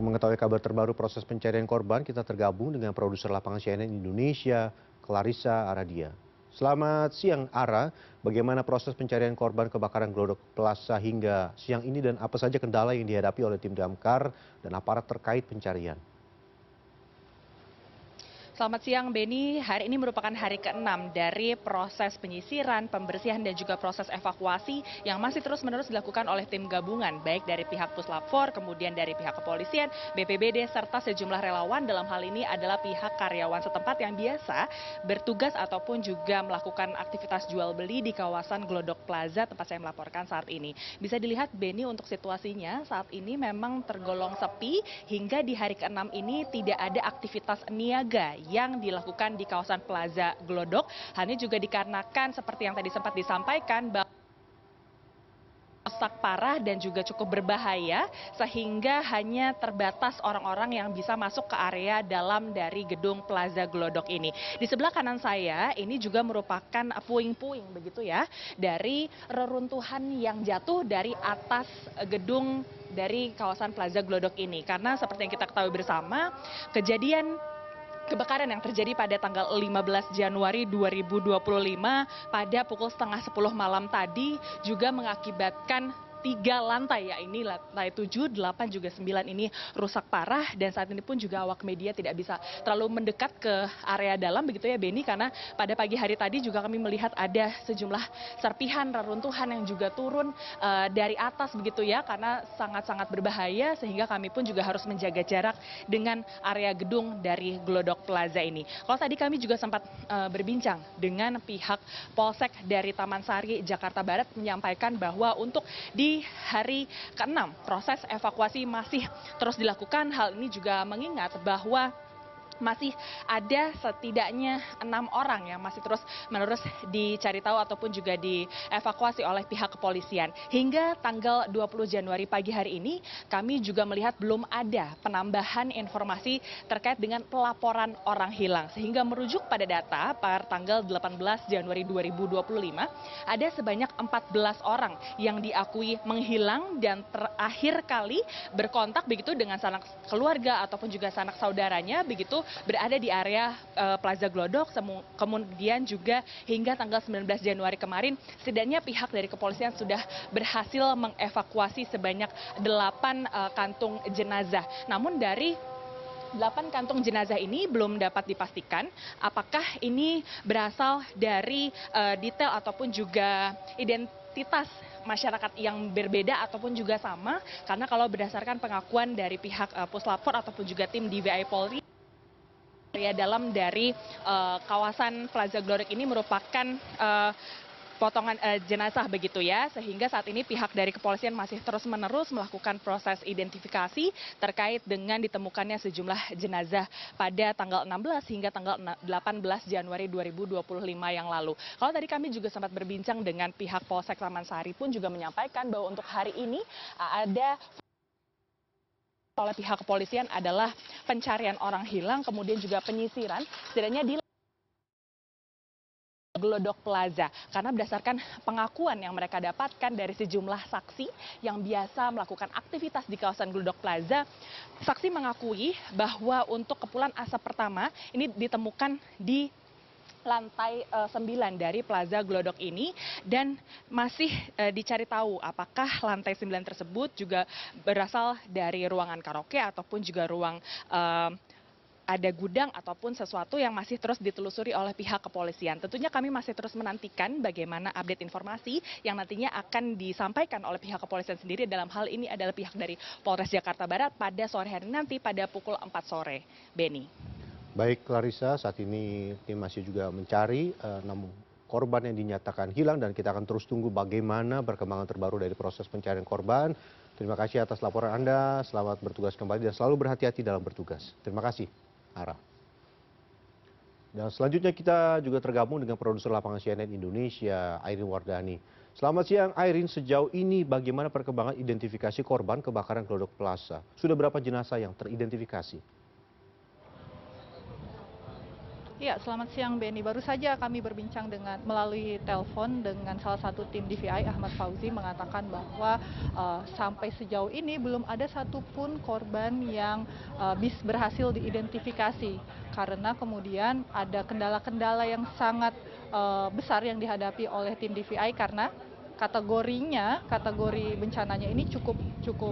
Mengetahui kabar terbaru proses pencarian korban, kita tergabung dengan produser lapangan CNN Indonesia, Clarissa Aradia. Selamat siang, Ara. Bagaimana proses pencarian korban kebakaran Glodok Plaza hingga siang ini dan apa saja kendala yang dihadapi oleh tim damkar dan aparat terkait pencarian? Selamat siang, Beni. Hari ini merupakan hari ke-6 dari proses penyisiran, pembersihan, dan juga proses evakuasi yang masih terus-menerus dilakukan oleh tim gabungan, baik dari pihak Puslap 4, kemudian dari pihak kepolisian, BPBD, serta sejumlah relawan. Dalam hal ini adalah pihak karyawan setempat yang biasa bertugas ataupun juga melakukan aktivitas jual beli di kawasan Glodok Plaza, tempat saya melaporkan saat ini. Bisa dilihat, Beni, untuk situasinya saat ini memang tergolong sepi, hingga di hari ke-6 ini tidak ada aktivitas niaga yang dilakukan di kawasan Plaza Glodok. Hal ini juga dikarenakan seperti yang tadi sempat disampaikan bahwa rusak parah dan juga cukup berbahaya, sehingga hanya terbatas orang-orang yang bisa masuk ke area dalam dari gedung Plaza Glodok ini. Di sebelah kanan saya ini juga merupakan puing-puing begitu ya, dari reruntuhan yang jatuh dari atas gedung dari kawasan Plaza Glodok ini. Karena seperti yang kita ketahui bersama, kejadian kebakaran yang terjadi pada tanggal 15 Januari 2025 pada pukul setengah 10 malam tadi juga mengakibatkan 3 lantai, ya ini lantai 7, 8, juga 9 ini rusak parah, dan saat ini pun juga awak media tidak bisa terlalu mendekat ke area dalam begitu ya, Beni, karena pada pagi hari tadi juga kami melihat ada sejumlah serpihan reruntuhan yang juga turun dari atas begitu ya, karena sangat-sangat berbahaya, sehingga kami pun juga harus menjaga jarak dengan area gedung dari Glodok Plaza ini. Kalau tadi kami juga sempat berbincang dengan pihak Polsek dari Taman Sari, Jakarta Barat, menyampaikan bahwa untuk di hari ke-6 proses evakuasi masih terus dilakukan. Hal ini juga mengingat bahwa masih ada setidaknya 6 orang yang masih terus-menerus dicari tahu ataupun juga dievakuasi oleh pihak kepolisian. Hingga tanggal 20 Januari pagi hari ini, kami juga melihat belum ada penambahan informasi terkait dengan pelaporan orang hilang. Sehingga merujuk pada data per tanggal 18 Januari 2025, ada sebanyak 14 orang yang diakui menghilang dan terakhir kali berkontak begitu dengan sanak keluarga ataupun juga sanak saudaranya begitu berada di area Plaza Glodok. Kemudian juga hingga tanggal 19 Januari kemarin, setidaknya pihak dari kepolisian sudah berhasil mengevakuasi sebanyak 8 kantung jenazah. Namun dari 8 kantung jenazah ini belum dapat dipastikan apakah ini berasal dari detail ataupun juga identitas masyarakat yang berbeda ataupun juga sama, karena kalau berdasarkan pengakuan dari pihak Puslap 4 ataupun juga tim DVI Polri, area dalam dari kawasan Plaza Glodok ini merupakan potongan jenazah begitu ya, sehingga saat ini pihak dari kepolisian masih terus-menerus melakukan proses identifikasi terkait dengan ditemukannya sejumlah jenazah pada tanggal 16 hingga tanggal 18 Januari 2025 yang lalu. Kalau tadi kami juga sempat berbincang dengan pihak Polsek Taman Sari pun juga menyampaikan bahwa untuk hari ini ada oleh pihak kepolisian adalah pencarian orang hilang, kemudian juga penyisiran setidaknya di Glodok Plaza, karena berdasarkan pengakuan yang mereka dapatkan dari sejumlah saksi yang biasa melakukan aktivitas di kawasan Glodok Plaza, saksi mengakui bahwa untuk kepulan asap pertama ini ditemukan di lantai 9 dari Plaza Glodok ini, dan masih dicari tahu apakah lantai 9 tersebut juga berasal dari ruangan karaoke ataupun juga ruang ada gudang ataupun sesuatu yang masih terus ditelusuri oleh pihak kepolisian. Tentunya kami masih terus menantikan bagaimana update informasi yang nantinya akan disampaikan oleh pihak kepolisian sendiri. Dalam hal ini adalah pihak dari Polres Jakarta Barat pada sore hari nanti pada pukul 4 sore. Beni. Baik, Clarissa, saat ini tim masih juga mencari 6 korban yang dinyatakan hilang dan kita akan terus tunggu bagaimana perkembangan terbaru dari proses pencarian korban. Terima kasih atas laporan Anda, selamat bertugas kembali dan selalu berhati-hati dalam bertugas. Terima kasih, Ara. Dan selanjutnya kita juga tergabung dengan produser lapangan CNN Indonesia, Airin Wardani. Selamat siang, Airin. Sejauh ini bagaimana perkembangan identifikasi korban kebakaran Glodok Plaza? Sudah berapa jenazah yang teridentifikasi? Iya, selamat siang Benny. Baru saja kami berbincang melalui telepon dengan salah satu tim DVI, Ahmad Fauzi, mengatakan bahwa sampai sejauh ini belum ada satupun korban yang berhasil diidentifikasi karena kemudian ada kendala-kendala yang sangat besar yang dihadapi oleh tim DVI karena kategori bencananya ini cukup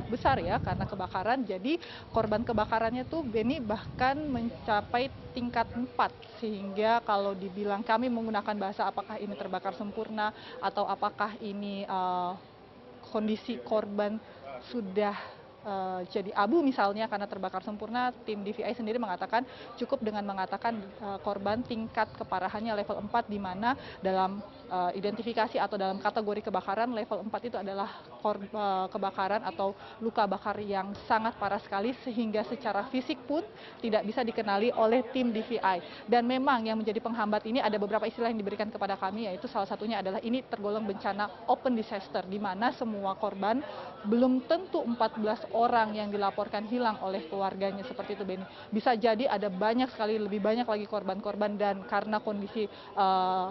besar ya karena kebakaran. Jadi korban kebakarannya tuh Beni bahkan mencapai tingkat 4, sehingga kalau dibilang kami menggunakan bahasa apakah ini terbakar sempurna atau apakah ini kondisi korban sudah jadi abu misalnya karena terbakar sempurna, tim DVI sendiri mengatakan cukup dengan mengatakan korban tingkat keparahannya level 4, di mana dalam identifikasi atau dalam kategori kebakaran level 4 itu adalah kebakaran atau luka bakar yang sangat parah sekali sehingga secara fisik pun tidak bisa dikenali oleh tim DVI. Dan memang yang menjadi penghambat ini ada beberapa istilah yang diberikan kepada kami, yaitu salah satunya adalah ini tergolong bencana open disaster, di mana semua korban belum tentu 14 orang yang dilaporkan hilang oleh keluarganya, seperti itu Beni. Bisa jadi ada banyak sekali, lebih banyak lagi korban-korban, dan karena kondisi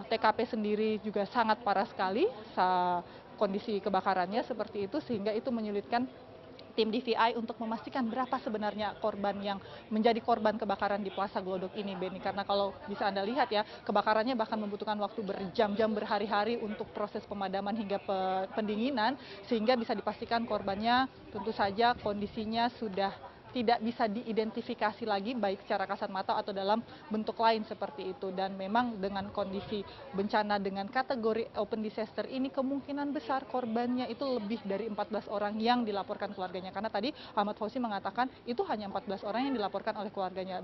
TKP sendiri juga sangat parah sekali kondisi kebakarannya seperti itu, sehingga itu menyulitkan tim DVI untuk memastikan berapa sebenarnya korban yang menjadi korban kebakaran di Plaza Glodok ini, Beni. Karena kalau bisa Anda lihat ya, kebakarannya bahkan membutuhkan waktu berjam-jam, berhari-hari untuk proses pemadaman hingga pendinginan, sehingga bisa dipastikan korbannya tentu saja kondisinya sudah tidak bisa diidentifikasi lagi baik secara kasat mata atau dalam bentuk lain seperti itu. Dan memang dengan kondisi bencana dengan kategori open disaster ini kemungkinan besar korbannya itu lebih dari 14 orang yang dilaporkan keluarganya, karena tadi Ahmad Fauzi mengatakan itu hanya 14 orang yang dilaporkan oleh keluarganya,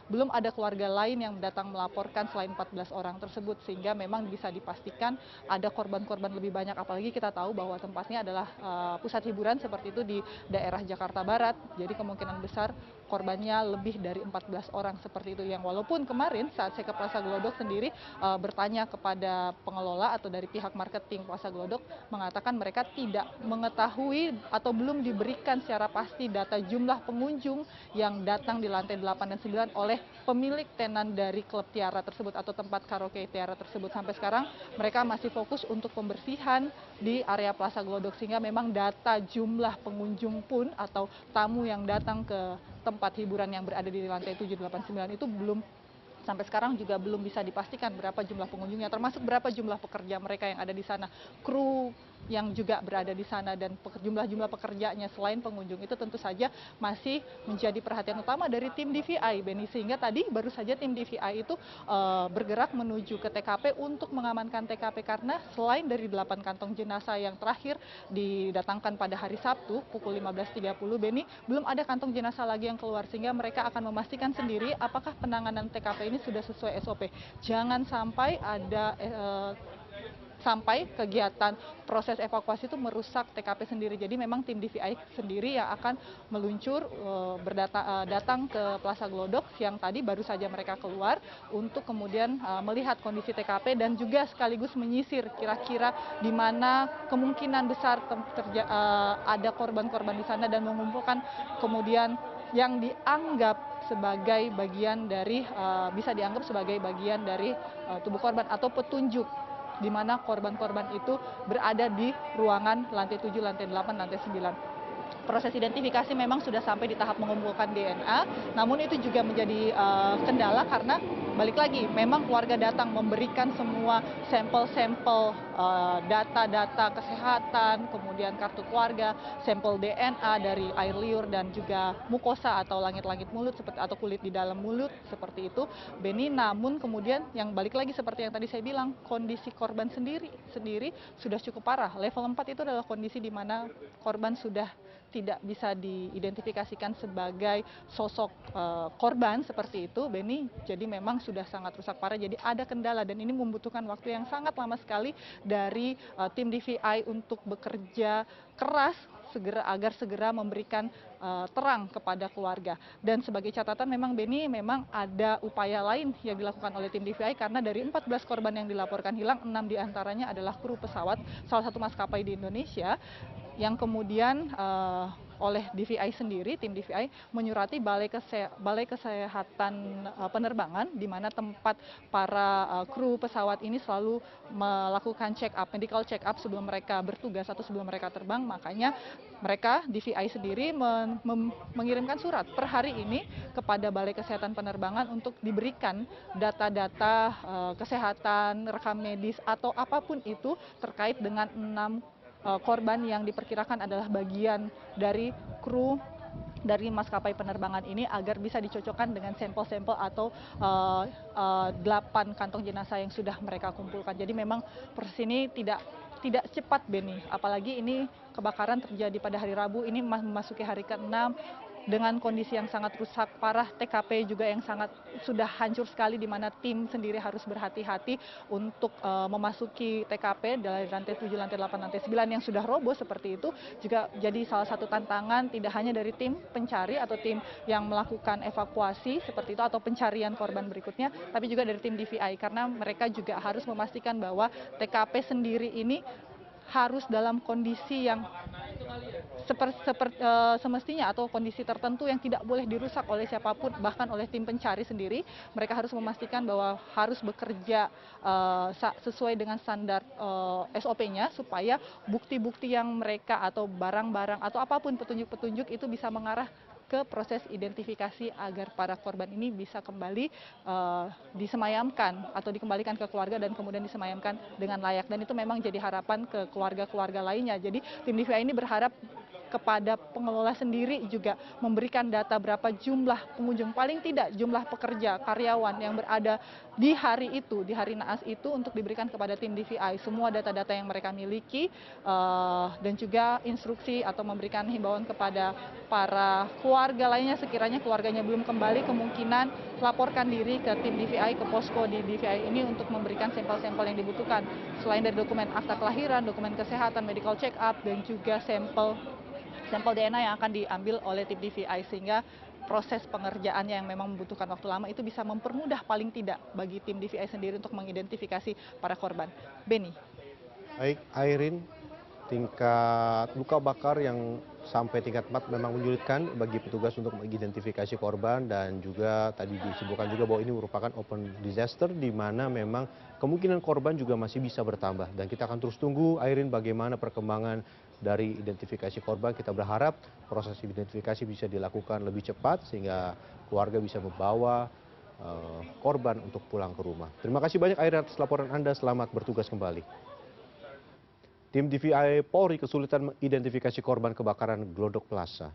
belum ada keluarga lain yang datang melaporkan selain 14 orang tersebut, sehingga memang bisa dipastikan ada korban-korban lebih banyak. Apalagi kita tahu bahwa tempatnya adalah pusat hiburan seperti itu di daerah Jakarta Barat, jadi kemungkinan besar korbannya lebih dari 14 orang seperti itu. Yang walaupun kemarin saat saya ke Plaza Glodok sendiri bertanya kepada pengelola atau dari pihak marketing Plaza Glodok, mengatakan mereka tidak mengetahui atau belum diberikan secara pasti data jumlah pengunjung yang datang di lantai 8 dan 9 oleh pemilik tenan dari klub Tiara tersebut atau tempat karaoke Tiara tersebut. Sampai sekarang mereka masih fokus untuk pembersihan di area Plaza Glodok, sehingga memang data jumlah pengunjung pun atau tamu yang datang ke tempat hiburan yang berada di lantai 7, 8, 9 itu sampai sekarang juga belum bisa dipastikan berapa jumlah pengunjungnya, termasuk berapa jumlah pekerja mereka yang ada di sana, kru yang juga berada di sana, dan jumlah pekerjanya selain pengunjung itu tentu saja masih menjadi perhatian utama dari tim DVI, Beni. Sehingga tadi baru saja tim DVI itu bergerak menuju ke TKP untuk mengamankan TKP, karena selain dari 8 kantong jenazah yang terakhir didatangkan pada hari Sabtu pukul 15.30, Beni, belum ada kantong jenazah lagi yang keluar, sehingga mereka akan memastikan sendiri apakah penanganan TKP ini sudah sesuai SOP. Jangan sampai ada sampai kegiatan proses evakuasi itu merusak TKP sendiri. Jadi memang tim DVI sendiri yang akan meluncur datang ke Plaza Glodok yang tadi baru saja mereka keluar untuk kemudian melihat kondisi TKP dan juga sekaligus menyisir kira-kira di mana kemungkinan besar ada korban-korban di sana, dan mengumpulkan kemudian yang dianggap sebagai bagian dari bisa dianggap sebagai bagian dari tubuh korban atau petunjuk di mana korban-korban itu berada di ruangan lantai 7, lantai 8, lantai 9. Proses identifikasi memang sudah sampai di tahap mengumpulkan DNA, namun itu juga menjadi kendala karena balik lagi memang keluarga datang memberikan semua sampel-sampel data-data kesehatan, kemudian kartu keluarga, sampel DNA dari air liur dan juga mukosa atau langit-langit mulut atau kulit di dalam mulut seperti itu, Beni. Namun kemudian yang balik lagi seperti yang tadi saya bilang, kondisi korban sendiri sudah cukup parah. Level 4 itu adalah kondisi di mana korban sudah tidak bisa diidentifikasikan sebagai sosok korban seperti itu, Beni. Jadi memang sudah sangat rusak parah, jadi ada kendala, dan ini membutuhkan waktu yang sangat lama sekali dari tim DVI untuk bekerja keras agar segera memberikan terang kepada keluarga. Dan sebagai catatan memang Beni, memang ada upaya lain yang dilakukan oleh tim DVI, karena dari 14 korban yang dilaporkan hilang, 6 diantaranya adalah kru pesawat salah satu maskapai di Indonesia yang kemudian oleh DVI sendiri, tim DVI menyurati Balai Kesehatan Penerbangan, di mana tempat para kru pesawat ini selalu melakukan medical check up sebelum mereka bertugas atau sebelum mereka terbang. Makanya mereka DVI sendiri mengirimkan surat per hari ini kepada Balai Kesehatan Penerbangan untuk diberikan data-data kesehatan, rekam medis atau apapun itu terkait dengan 6 korban yang diperkirakan adalah bagian dari kru dari maskapai penerbangan ini, agar bisa dicocokkan dengan sampel-sampel atau 8 kantong jenazah yang sudah mereka kumpulkan. Jadi memang proses ini tidak cepat, Beni. Apalagi ini kebakaran terjadi pada hari Rabu, ini memasuki hari ke-6 dengan kondisi yang sangat rusak parah, TKP juga yang sudah hancur sekali, di mana tim sendiri harus berhati-hati untuk memasuki TKP dari lantai 7, lantai 8, lantai 9 yang sudah roboh seperti itu, juga jadi salah satu tantangan tidak hanya dari tim pencari atau tim yang melakukan evakuasi seperti itu atau pencarian korban berikutnya, tapi juga dari tim DVI, karena mereka juga harus memastikan bahwa TKP sendiri ini harus dalam kondisi yang semestinya atau kondisi tertentu yang tidak boleh dirusak oleh siapapun, bahkan oleh tim pencari sendiri. Mereka harus memastikan bahwa harus bekerja sesuai dengan standar SOP-nya, supaya bukti-bukti yang mereka atau barang-barang atau apapun petunjuk-petunjuk itu bisa mengarah ke proses identifikasi agar para korban ini bisa kembali disemayamkan atau dikembalikan ke keluarga dan kemudian disemayamkan dengan layak. Dan itu memang jadi harapan ke keluarga-keluarga lainnya. Jadi tim DVI ini berharap kepada pengelola sendiri juga memberikan data berapa jumlah pengunjung, paling tidak jumlah pekerja, karyawan yang berada di hari itu, di hari naas itu, untuk diberikan kepada tim DVI semua data-data yang mereka miliki, dan juga instruksi atau memberikan himbauan kepada para keluarga lainnya, sekiranya keluarganya belum kembali, kemungkinan laporkan diri ke tim DVI, ke posko di DVI ini untuk memberikan sampel-sampel yang dibutuhkan, selain dari dokumen akta kelahiran, dokumen kesehatan, medical check up, dan juga sampel DNA yang akan diambil oleh tim DVI, sehingga proses pengerjaannya yang memang membutuhkan waktu lama itu bisa mempermudah paling tidak bagi tim DVI sendiri untuk mengidentifikasi para korban. Beni. Baik, Airin, tingkat luka bakar yang sampai tingkat 4 memang menyulitkan bagi petugas untuk mengidentifikasi korban, dan juga tadi disebutkan juga bahwa ini merupakan open disaster di mana memang kemungkinan korban juga masih bisa bertambah. Dan kita akan terus tunggu, Airin, bagaimana perkembangan dari identifikasi korban. Kita berharap proses identifikasi bisa dilakukan lebih cepat sehingga keluarga bisa membawa korban untuk pulang ke rumah. Terima kasih banyak, Airin, atas laporan Anda. Selamat bertugas kembali. Tim DVI Polri kesulitan mengidentifikasi korban kebakaran Glodok Plaza.